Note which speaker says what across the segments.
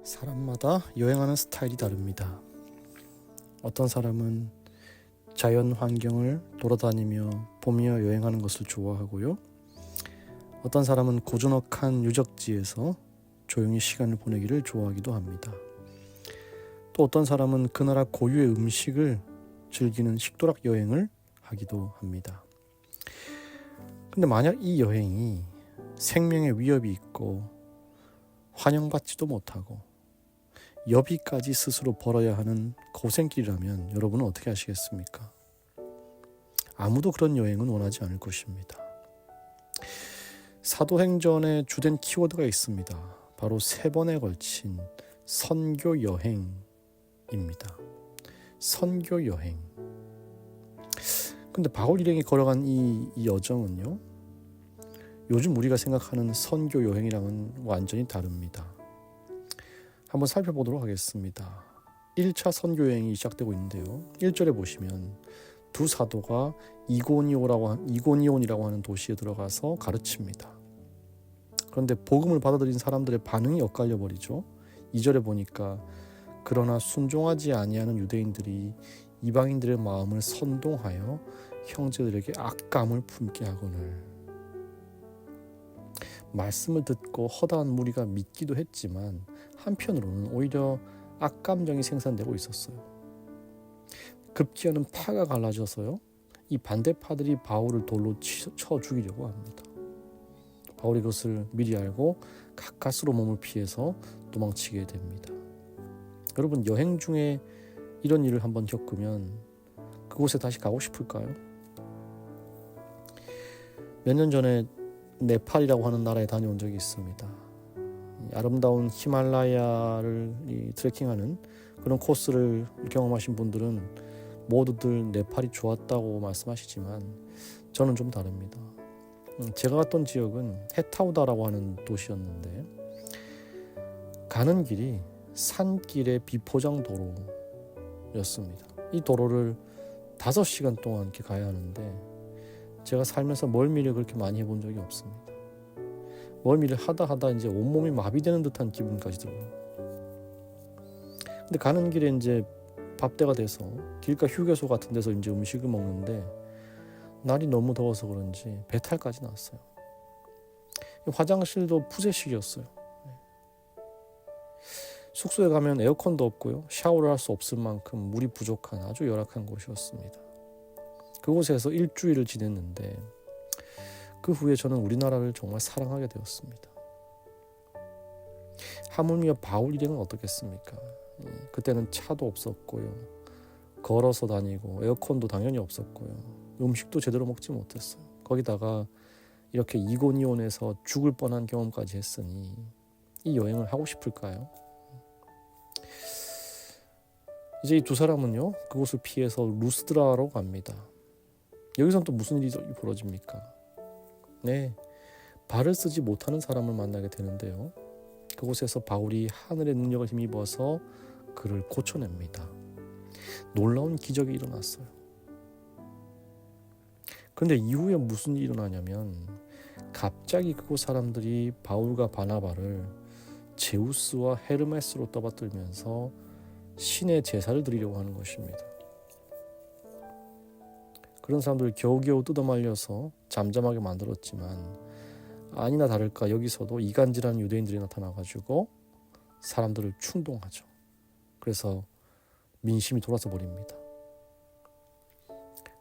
Speaker 1: 사람마다 여행하는 스타일이 다릅니다. 어떤 사람은 자연 환경을 돌아다니며 보며 여행하는 것을 좋아하고요. 어떤 사람은 고즈넉한 유적지에서 조용히 시간을 보내기를 좋아하기도 합니다. 또 어떤 사람은 그 나라 고유의 음식을 즐기는 식도락 여행을 하기도 합니다. 근데 만약 이 여행이 생명의 위협이 있고 환영받지도 못하고 여비까지 스스로 벌어야 하는 고생길이라면 여러분은 어떻게 하시겠습니까? 아무도 그런 여행은 원하지 않을 것입니다. 사도행전에 주된 키워드가 있습니다. 바로 3번에 걸친 선교 여행입니다. 선교 여행. 근데 바울 일행이 걸어간 이 여정은요, 요즘 우리가 생각하는 선교 여행이랑은 완전히 다릅니다. 한번 살펴보도록 하겠습니다. 1차 선교 여행이 시작되고 있는데요. 1절에 보시면 두 사도가 이고니온이라고 하는 도시에 들어가서 가르칩니다. 그런데 복음을 받아들인 사람들의 반응이 엇갈려 버리죠. 2절에 보니까 그러나 순종하지 아니하는 유대인들이 이방인들의 마음을 선동하여 형제들에게 악감을 품게 하거늘. 말씀을 듣고 허다한 무리가 믿기도 했지만 한편으로는 오히려 악감정이 생산되고 있었어요. 급기야는 파가 갈라져서요, 이 반대파들이 바울을 돌로 쳐 죽이려고 합니다. 바울이 그것을 미리 알고 가까스로 몸을 피해서 도망치게 됩니다. 여러분, 여행 중에 이런 일을 한번 겪으면 그곳에 다시 가고 싶을까요? 몇 년 전에 네팔이라고 하는 나라에 다녀온 적이 있습니다. 아름다운 히말라야를 트레킹하는 그런 코스를 경험하신 분들은 모두들 네팔이 좋았다고 말씀하시지만 저는 좀 다릅니다. 제가 갔던 지역은 해타우다라고 하는 도시였는데 가는 길이 산길의 비포장 도로였습니다. 이 도로를 5시간 동안 이렇게 가야 하는데 제가 살면서 멀미를 그렇게 많이 해본 적이 없습니다. 멀미를 하다 이제 온몸이 마비되는 듯한 기분까지 들어요. 근데 가는 길에 이제 밥때가 돼서 길가 휴게소 같은 데서 이제 음식을 먹는데 날이 너무 더워서 그런지 배탈까지 났어요. 화장실도 푸세식이었어요. 숙소에 가면 에어컨도 없고요, 샤워를 할 수 없을 만큼 물이 부족한 아주 열악한 곳이었습니다. 그곳에서 일주일을 지냈는데 그 후에 저는 우리나라를 정말 사랑하게 되었습니다. 하물며 바울 일행은 어떻겠습니까? 그때는 차도 없었고요, 걸어서 다니고 에어컨도 당연히 없었고요, 음식도 제대로 먹지 못했어요. 거기다가 이렇게 이고니온에서 죽을 뻔한 경험까지 했으니 이 여행을 하고 싶을까요? 이제 이 두 사람은요, 그곳을 피해서 루스드라로 갑니다. 여기서는 또 무슨 일이 벌어집니까? 네, 발을 쓰지 못하는 사람을 만나게 되는데요. 그곳에서 바울이 하늘의 능력을 힘입어서 그를 고쳐냅니다. 놀라운 기적이 일어났어요. 그런데 이후에 무슨 일이 일어나냐면 갑자기 그곳 사람들이 바울과 바나바를 제우스와 헤르메스로 떠받들면서 신의 제사를 드리려고 하는 것입니다. 그런 사람들을 겨우겨우 뜯어말려서 잠잠하게 만들었지만 아니나 다를까 여기서도 이간질하는 유대인들이 나타나가지고 사람들을 충동하죠. 그래서 민심이 돌아서 버립니다.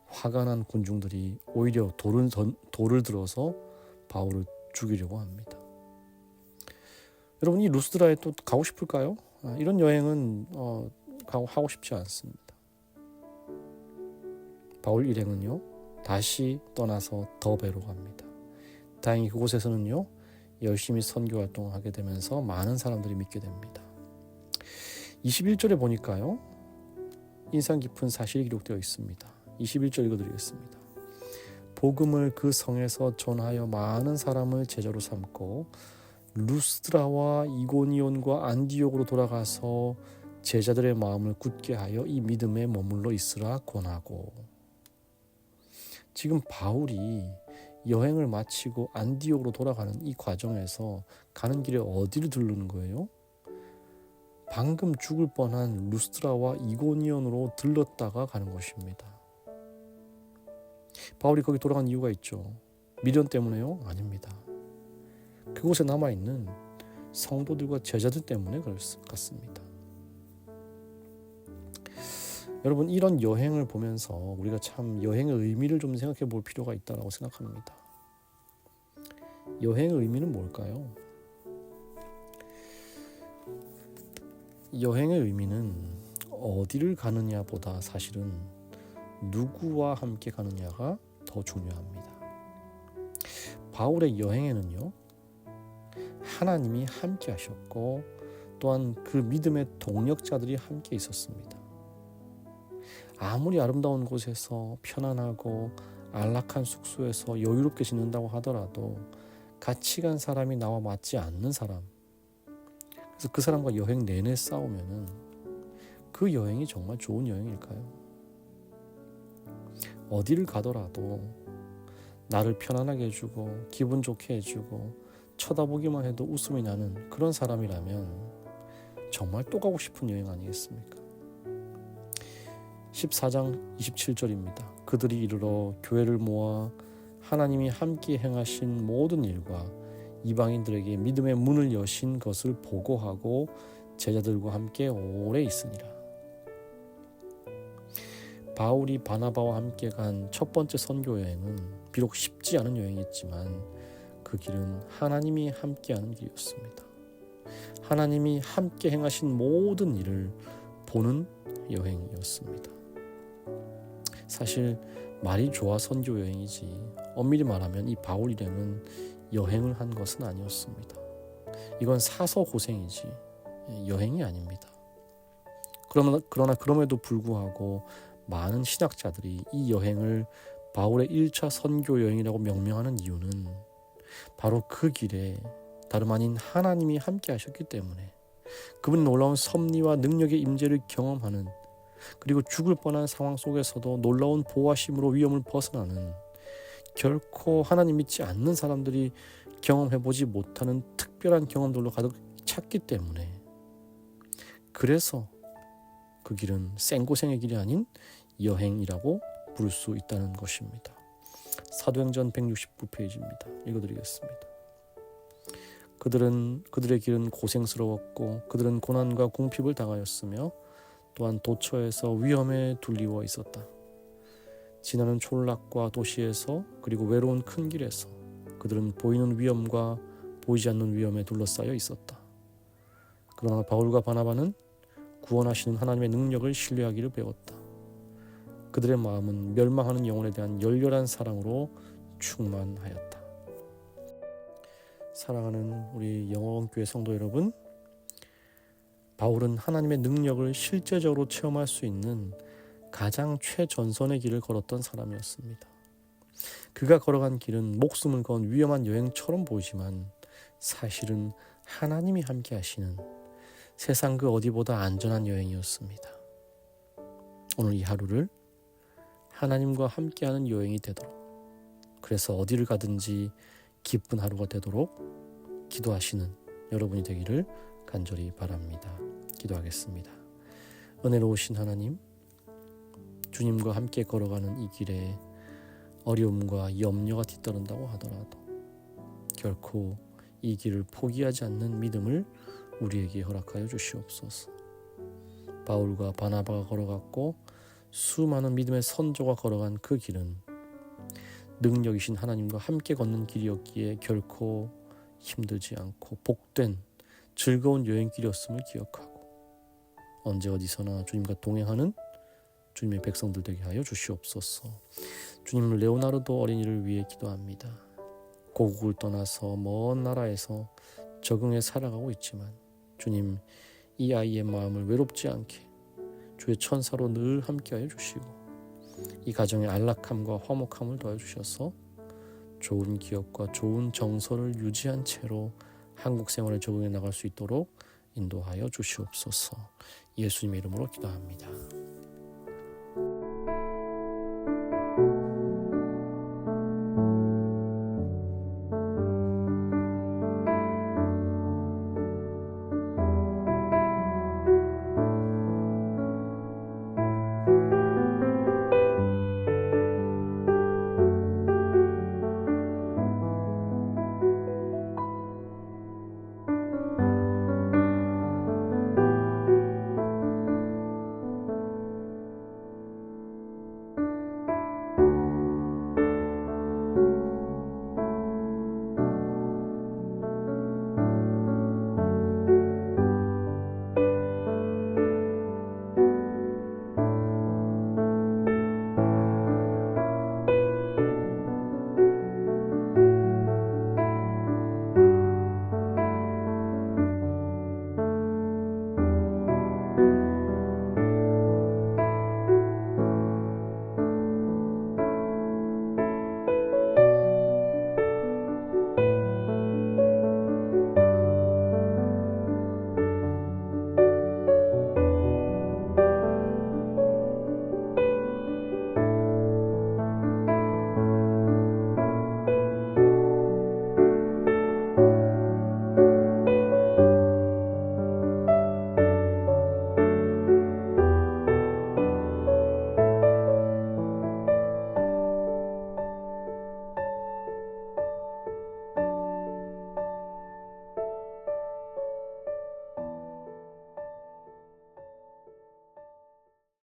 Speaker 1: 화가 난 군중들이 오히려 돌을 들어서 바울을 죽이려고 합니다. 여러분, 이 루스드라에 또 가고 싶을까요? 이런 여행은 하고 싶지 않습니다. 바울 일행은요, 다시 떠나서 더베로 갑니다. 다행히 그곳에서는요, 열심히 선교 활동을 하게 되면서 많은 사람들이 믿게 됩니다. 21절에 보니까요, 인상 깊은 사실이 기록되어 있습니다. 21절 읽어드리겠습니다. 복음을 그 성에서 전하여 많은 사람을 제자로 삼고 루스드라와 이고니온과 안디옥으로 돌아가서 제자들의 마음을 굳게 하여 이 믿음에 머물러 있으라 권하고. 지금 바울이 여행을 마치고 안디옥으로 돌아가는 이 과정에서 가는 길에 어디를 들르는 거예요? 방금 죽을 뻔한 루스드라와 이고니온으로 들렀다가 가는 것입니다. 바울이 거기 돌아간 이유가 있죠. 미련 때문에요? 아닙니다. 그곳에 남아있는 성도들과 제자들 때문에 그럴 것 같습니다. 여러분, 이런 여행을 보면서 우리가 참 여행의 의미를 좀 생각해 볼 필요가 있다고 생각합니다. 여행의 의미는 뭘까요? 여행의 의미는 어디를 가느냐보다 사실은 누구와 함께 가느냐가 더 중요합니다. 바울의 여행에는요, 하나님이 함께 하셨고 또한 그 믿음의 동력자들이 함께 있었습니다. 아무리 아름다운 곳에서 편안하고 안락한 숙소에서 여유롭게 지낸다고 하더라도 같이 간 사람이 나와 맞지 않는 사람, 그래서 그 사람과 여행 내내 싸우면은 그 여행이 정말 좋은 여행일까요? 어디를 가더라도 나를 편안하게 해주고 기분 좋게 해주고 쳐다보기만 해도 웃음이 나는 그런 사람이라면 정말 또 가고 싶은 여행 아니겠습니까? 14장 27절입니다. 그들이 이르러 교회를 모아 하나님이 함께 행하신 모든 일과 이방인들에게 믿음의 문을 여신 것을 보고하고 제자들과 함께 오래 있으니라. 바울이 바나바와 함께 간 첫 번째 선교 여행은 비록 쉽지 않은 여행이었지만 그 길은 하나님이 함께하는 길이었습니다. 하나님이 함께 행하신 모든 일을 보는 여행이었습니다. 사실 말이 좋아 선교 여행이지 엄밀히 말하면 이 바울 일행은 여행을 한 것은 아니었습니다. 이건 사서 고생이지 여행이 아닙니다. 그러나 그럼에도 불구하고 많은 신학자들이 이 여행을 바울의 1차 선교 여행이라고 명명하는 이유는 바로 그 길에 다름 아닌 하나님이 함께 하셨기 때문에 그분의 놀라운 섭리와 능력의 임재를 경험하는, 그리고 죽을 뻔한 상황 속에서도 놀라운 보호하심으로 위험을 벗어나는, 결코 하나님 믿지 않는 사람들이 경험해보지 못하는 특별한 경험들로 가득 찼기 때문에, 그래서 그 길은 생고생의 길이 아닌 여행이라고 부를 수 있다는 것입니다. 사도행전 169페이지입니다. 읽어드리겠습니다. 그들의 길은 고생스러웠고 그들은 고난과 궁핍을 당하였으며 또한 도처에서 위험에 둘리워 있었다. 지나는 촌락과 도시에서 그리고 외로운 큰 길에서 그들은 보이는 위험과 보이지 않는 위험에 둘러싸여 있었다. 그러나 바울과 바나바는 구원하시는 하나님의 능력을 신뢰하기를 배웠다. 그들의 마음은 멸망하는 영혼에 대한 열렬한 사랑으로 충만하였다. 사랑하는 우리 영원교회 성도 여러분, 바울은 하나님의 능력을 실제적으로 체험할 수 있는 가장 최전선의 길을 걸었던 사람이었습니다. 그가 걸어간 길은 목숨을 건 위험한 여행처럼 보이지만 사실은 하나님이 함께 하시는 세상 그 어디보다 안전한 여행이었습니다. 오늘 이 하루를 하나님과 함께하는 여행이 되도록, 그래서 어디를 가든지 기쁜 하루가 되도록 기도하시는 여러분이 되기를 간절히 바랍니다. 기도하겠습니다. 은혜로우신 하나님, 주님과 함께 걸어가는 이 길에 어려움과 염려가 뒤따른다고 하더라도 결코 이 길을 포기하지 않는 믿음을 우리에게 허락하여 주시옵소서. 바울과 바나바가 걸어갔고 수많은 믿음의 선조가 걸어간 그 길은 능력이신 하나님과 함께 걷는 길이었기에 결코 힘들지 않고 복된 즐거운 여행길이었음을 기억하고 언제 어디서나 주님과 동행하는 주님의 백성들 되게 하여 주시옵소서. 주님, 레오나르도 어린이를 위해 기도합니다. 고국을 떠나서 먼 나라에서 적응해 살아가고 있지만 주님, 이 아이의 마음을 외롭지 않게 주의 천사로 늘 함께하여 주시고 이 가정의 안락함과 화목함을 더해주셔서 좋은 기억과 좋은 정서를 유지한 채로 한국 생활에 적응해 나갈 수 있도록 인도하여 주시옵소서. 예수님의 이름으로 기도합니다.